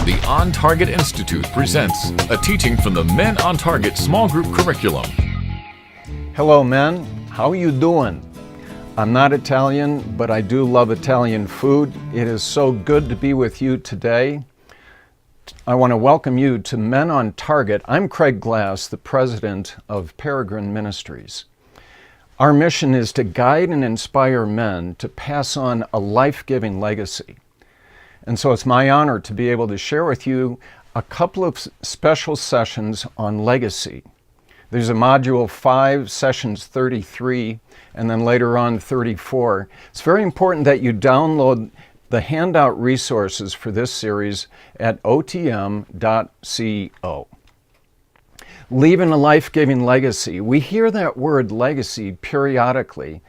the On Target Institute presents a teaching from the Men on Target small group curriculum. Hello men, how are you doing? I'm not Italian, but I do love Italian food. It is so good to be with you today. I want to welcome you to Men on Target. I'm Craig Glass, the president of Peregrine Ministries. Our mission is to guide and inspire men to pass on a life-giving legacy. And so it's my honor to be able to share with you a couple of special sessions on legacy. There's a module 5, sessions 33, and then later on 34. It's very important that you download the handout resources for this series at otm.co. Leaving a life-giving legacy. We hear that word legacy periodically,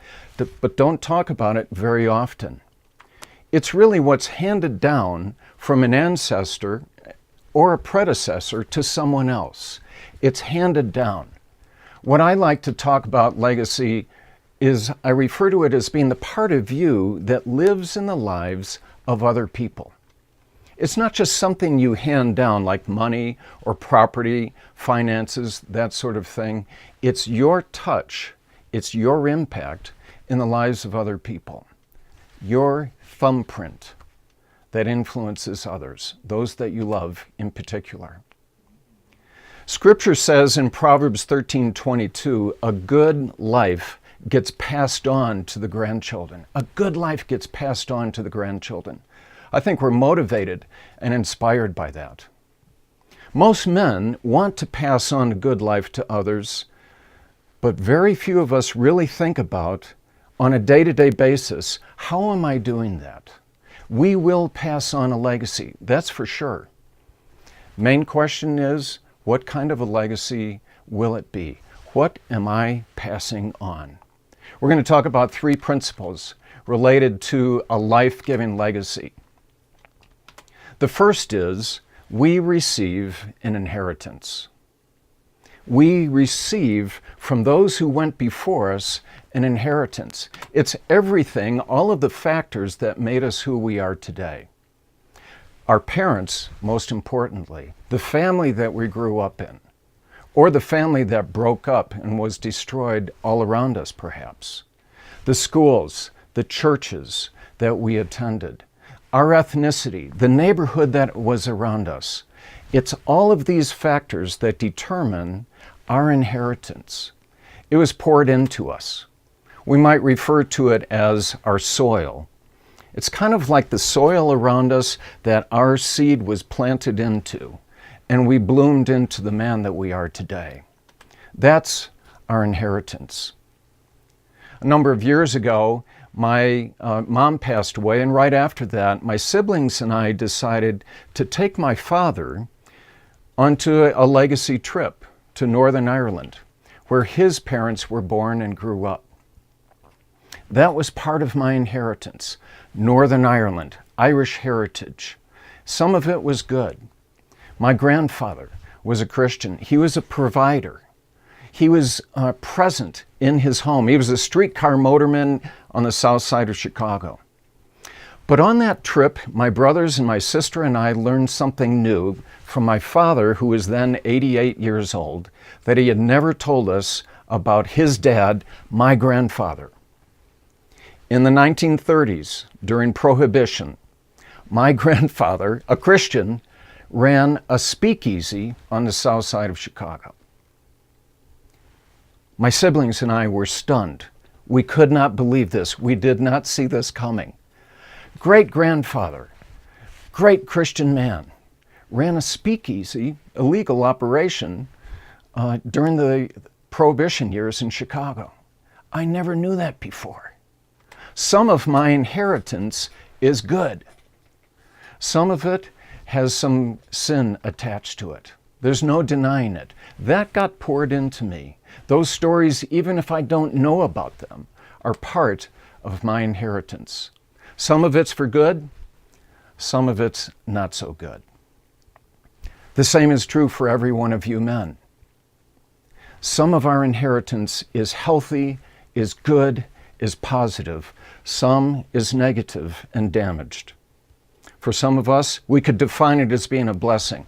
but don't talk about it very often. It's really what's handed down from an ancestor or a predecessor to someone else. It's handed down. What I like to talk about legacy is I refer to it as being the part of you that lives in the lives of other people. It's not just something you hand down like money or property, finances, that sort of thing. It's your touch, it's your impact in the lives of other people. Your thumbprint that influences others, those that you love in particular. Scripture says in Proverbs 13:22, a good life gets passed on to the grandchildren. A good life gets passed on to the grandchildren. I think we're motivated and inspired by that. Most men want to pass on a good life to others, but very few of us really think about, on a day-to-day basis, how am I doing that? We will pass on a legacy, that's for sure. Main question is, what kind of a legacy will it be? What am I passing on? We're going to talk about 3 principles related to a life-giving legacy. The first is, we receive an inheritance. We receive from those who went before us an inheritance. It's everything, all of the factors that made us who we are today. Our parents, most importantly, the family that we grew up in, or the family that broke up and was destroyed all around us perhaps. The schools, the churches that we attended, our ethnicity, the neighborhood that was around us. It's all of these factors that determine our inheritance. It was poured into us. We might refer to it as our soil. It's kind of like the soil around us that our seed was planted into, and we bloomed into the man that we are today. That's our inheritance. A number of years ago, my mom passed away, and right after that, my siblings and I decided to take my father onto a legacy trip to Northern Ireland, where his parents were born and grew up. That was part of my inheritance. Northern Ireland, Irish heritage. Some of it was good. My grandfather was a Christian. He was a provider. He was present in his home. He was a streetcar motorman on the south side of Chicago. But on that trip, my brothers and my sister and I learned something new from my father, who was then 88 years old, that he had never told us about his dad, my grandfather. In the 1930s, during Prohibition, my grandfather, a Christian, ran a speakeasy on the south side of Chicago. My siblings and I were stunned. We could not believe this. We did not see this coming. Great-grandfather, great Christian man, ran a speakeasy, a legal operation, during the Prohibition years in Chicago. I never knew that before. Some of my inheritance is good. Some of it has some sin attached to it. There's no denying it. That got poured into me. Those stories, even if I don't know about them, are part of my inheritance. Some of it's for good, some of it's not so good. The same is true for every one of you men. Some of our inheritance is healthy, is good, is positive. Some is negative and damaged. For some of us, we could define it as being a blessing.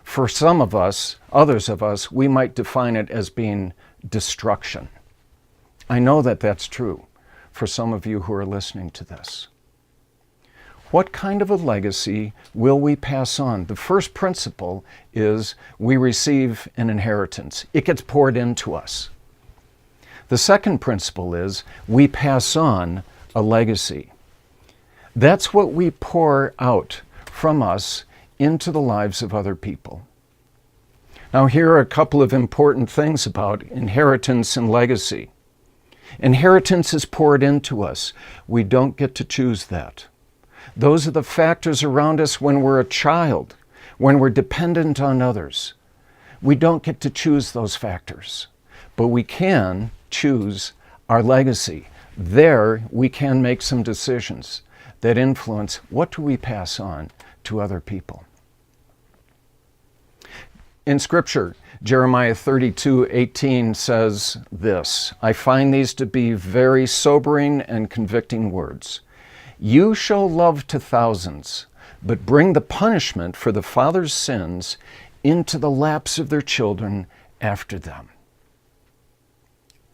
For some of us, others of us, we might define it as being destruction. I know that that's true for some of you who are listening to this. What kind of a legacy will we pass on? The first principle is we receive an inheritance. It gets poured into us. The second principle is we pass on a legacy. That's what we pour out from us into the lives of other people. Now, here are a couple of important things about inheritance and legacy. Inheritance is poured into us. We don't get to choose that. Those are the factors around us when we're a child, when we're dependent on others. We don't get to choose those factors, but we can choose our legacy. There, we can make some decisions that influence what do we pass on to other people. In Scripture, Jeremiah 32:18 says this, I find these to be very sobering and convicting words. You show love to thousands, but bring the punishment for the father's sins into the laps of their children after them.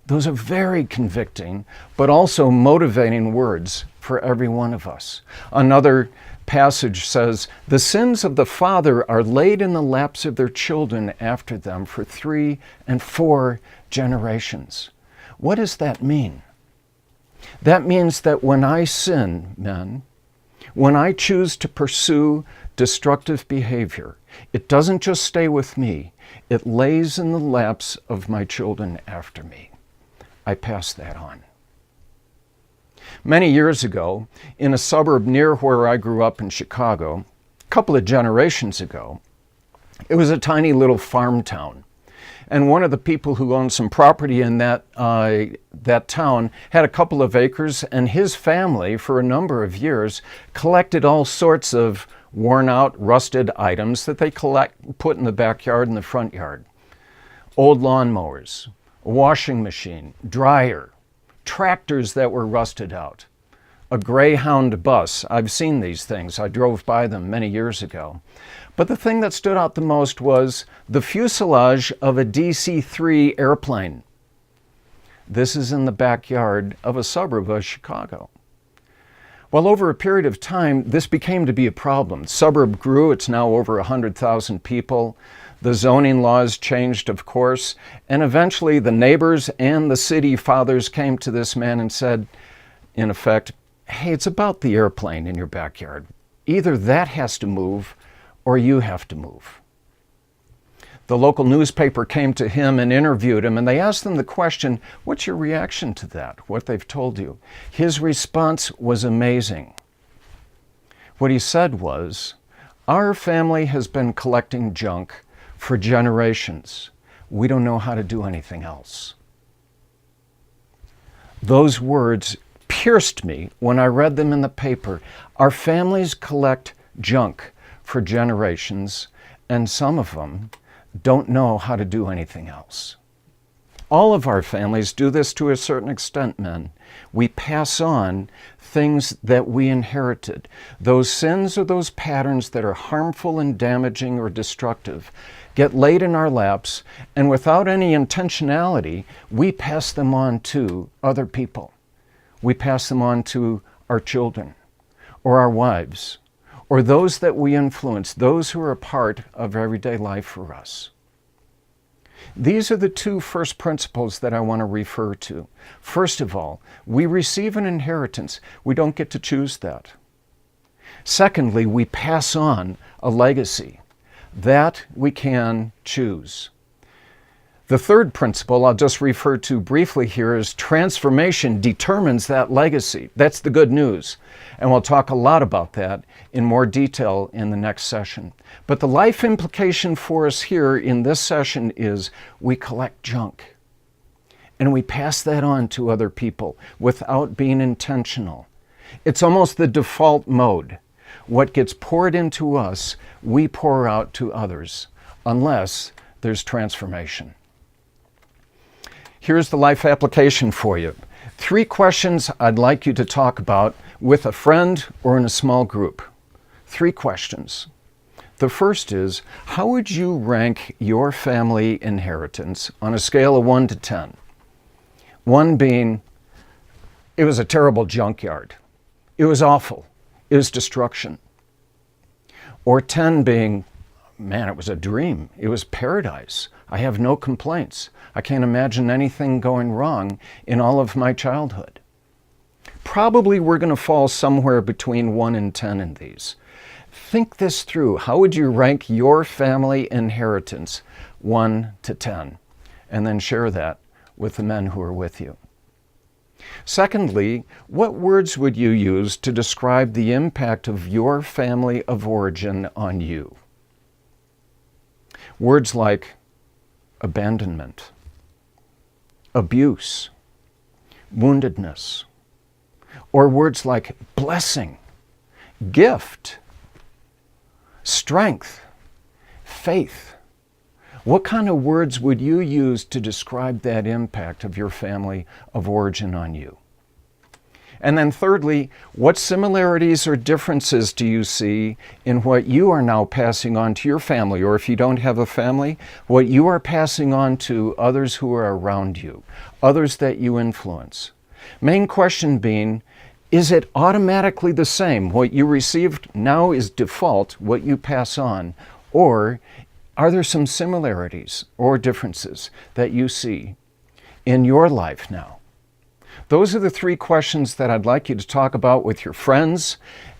Those are very convicting, but also motivating words for every one of us. Another passage says, the sins of the father are laid in the laps of their children after them for 3 and 4 generations. What does that mean? That means that when I sin, men, when I choose to pursue destructive behavior, it doesn't just stay with me, it lays in the laps of my children after me. I pass that on. Many years ago, in a suburb near where I grew up in Chicago, a couple of generations ago, it was a tiny little farm town. And one of the people who owned some property in that town had a couple of acres, and his family, for a number of years, collected all sorts of worn-out, rusted items that they put in the backyard and the front yard. Old lawnmowers, a washing machine, dryer, tractors that were rusted out, a Greyhound bus. I've seen these things. I drove by them many years ago. But the thing that stood out the most was the fuselage of a DC-3 airplane. This is in the backyard of a suburb of Chicago. Well, over a period of time, this became to be a problem. The suburb grew. It's now over 100,000 people. The zoning laws changed, of course, and eventually the neighbors and the city fathers came to this man and said, in effect, hey, it's about the airplane in your backyard. Either that has to move or you have to move. The local newspaper came to him and interviewed him, and they asked him the question, what's your reaction to that, what they've told you? His response was amazing. What he said was, our family has been collecting junk for generations. We don't know how to do anything else. Those words pierced me when I read them in the paper. Our families collect junk for generations, and some of them don't know how to do anything else. All of our families do this to a certain extent, men. We pass on things that we inherited. Those sins or those patterns that are harmful and damaging or destructive get laid in our laps, and without any intentionality, we pass them on to other people. We pass them on to our children or our wives or those that we influence, those who are a part of everyday life for us. These are the 2 first principles that I want to refer to. First of all, we receive an inheritance. We don't get to choose that. Secondly, we pass on a legacy. That we can choose. The third principle I'll just refer to briefly here is transformation determines that legacy. That's the good news. And we'll talk a lot about that in more detail in the next session. But the life implication for us here in this session is we collect junk. And we pass that on to other people without being intentional. It's almost the default mode. What gets poured into us, we pour out to others, unless there's transformation. Here's the life application for you. 3 questions I'd like you to talk about with a friend or in a small group. 3 questions. The first is, how would you rank your family inheritance on a scale of 1 to 10? 1 being, it was a terrible junkyard. It was awful. It was destruction. Or 10 being, man, it was a dream. It was paradise. I have no complaints. I can't imagine anything going wrong in all of my childhood. Probably we're going to fall somewhere between 1 and 10 in these. Think this through. How would you rank your family inheritance 1 to 10? And then share that with the men who are with you. Secondly, what words would you use to describe the impact of your family of origin on you? Words like abandonment, abuse, woundedness, or words like blessing, gift, strength, faith. What kind of words would you use to describe that impact of your family of origin on you? And then thirdly, what similarities or differences do you see in what you are now passing on to your family, or if you don't have a family, what you are passing on to others who are around you, others that you influence? Main question being, is it automatically the same? What you received now is default, what you pass on, or are there some similarities or differences that you see in your life now? Those are the 3 questions that I'd like you to talk about with your friends,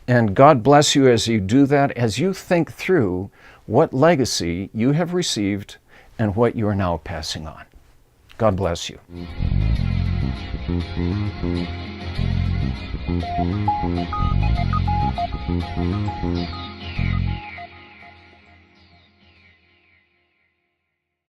and God bless you as you do that, as you think through what legacy you have received and what you are now passing on. God bless you.